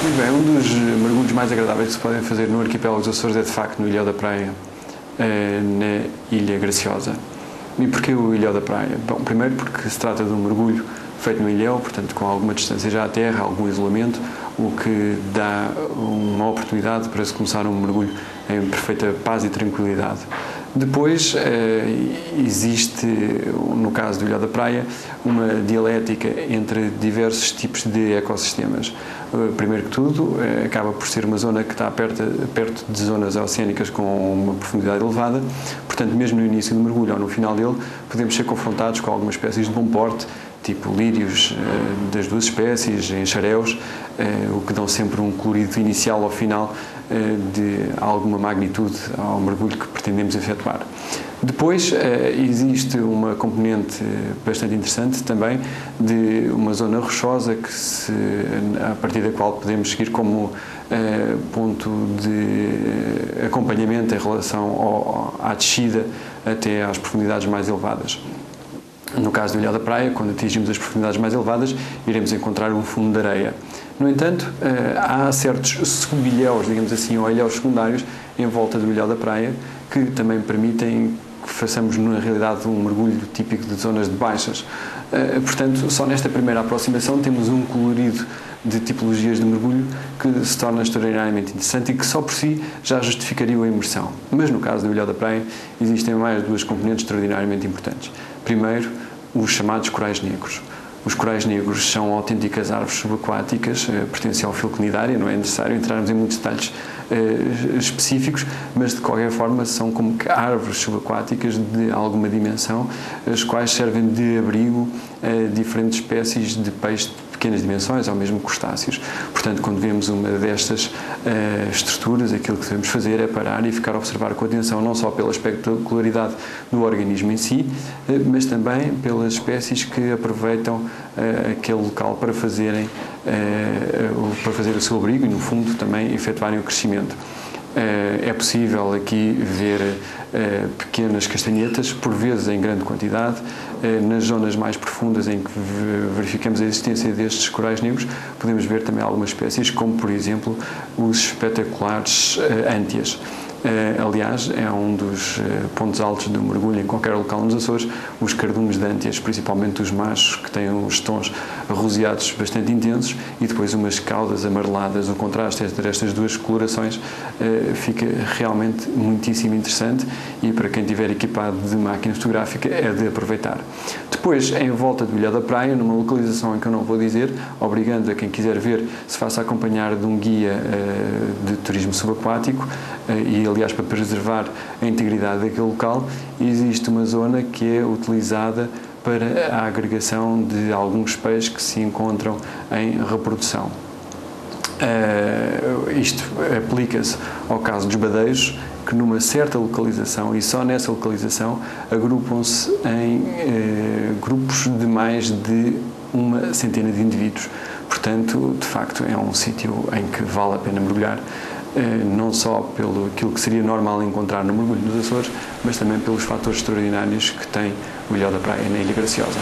Muito bem, um dos mergulhos mais agradáveis que se podem fazer no arquipélago dos Açores é de facto no Ilhéu da Praia, na Ilha Graciosa. E porquê o Ilhéu da Praia? Bom, primeiro porque se trata de um mergulho feito no ilhéu, portanto com alguma distância já à terra, algum isolamento, o que dá uma oportunidade para se começar um mergulho em perfeita paz e tranquilidade. Depois existe, no caso do Ilhéu da Praia, uma dialética entre diversos tipos de ecossistemas. Primeiro que tudo, acaba por ser uma zona que está perto de zonas oceânicas com uma profundidade elevada, portanto, mesmo no início do mergulho ou no final dele, podemos ser confrontados com algumas espécies de bom porte, tipo lírios das duas espécies, enxaréus, o que dão sempre um colorido inicial ao final de alguma magnitude ao mergulho que pretendemos efetuar. Depois existe uma componente bastante interessante também de uma zona rochosa a partir da qual podemos seguir como ponto de acompanhamento em relação à descida até às profundidades mais elevadas. No caso do Ilhéu da Praia, quando atingimos as profundidades mais elevadas, iremos encontrar um fundo de areia. No entanto, há certos subilhéus, digamos assim, ou ilhéus secundários em volta do Ilhéu da Praia que também permitem que façamos, na realidade, um mergulho típico de zonas de baixas. Portanto, só nesta primeira aproximação temos um colorido de tipologias de mergulho que se torna extraordinariamente interessante e que só por si já justificaria a imersão. Mas no caso do Ilhéu da Praia existem mais duas componentes extraordinariamente importantes. Primeiro, os chamados corais negros. Os corais negros são autênticas árvores subaquáticas, pertencem ao filo cnidário, não é necessário entrarmos em muitos detalhes específicos, mas de qualquer forma são como que árvores subaquáticas de alguma dimensão, as quais servem de abrigo a diferentes espécies de peixes de pequenas dimensões, ou mesmo crustáceos. Portanto, quando vemos uma destas estruturas, aquilo que devemos fazer é parar e ficar a observar com atenção, não só pela espectacularidade do organismo em si, mas também pelas espécies que aproveitam aquele local para fazer o seu abrigo e, no fundo, também efetuarem o crescimento. É possível aqui ver pequenas castanhetas, por vezes em grande quantidade. Nas zonas mais profundas em que verificamos a existência destes corais negros, podemos ver também algumas espécies, como por exemplo os espetaculares ântias. Aliás, é um dos pontos altos do mergulho em qualquer local nos Açores, os cardumes de ântias, principalmente os machos, que têm uns tons roseados bastante intensos e depois umas caudas amareladas. O contraste entre estas duas colorações fica realmente muitíssimo interessante e para quem estiver equipado de máquina fotográfica é de aproveitar. Depois, em volta do Ilhéu da Praia, numa localização em que eu não vou dizer, obrigando a quem quiser ver, se faça acompanhar de um guia de turismo subaquático e, aliás, para preservar a integridade daquele local, existe uma zona que é utilizada para a agregação de alguns peixes que se encontram em reprodução. Isto aplica-se ao caso dos badeiros, que numa certa localização, e só nessa localização, agrupam-se em grupos de mais de uma centena de indivíduos. Portanto, de facto, é um sítio em que vale a pena mergulhar, não só pelo aquilo que seria normal encontrar no mergulho dos Açores, mas também pelos fatores extraordinários que tem o Ilhéu da Praia na Ilha Graciosa.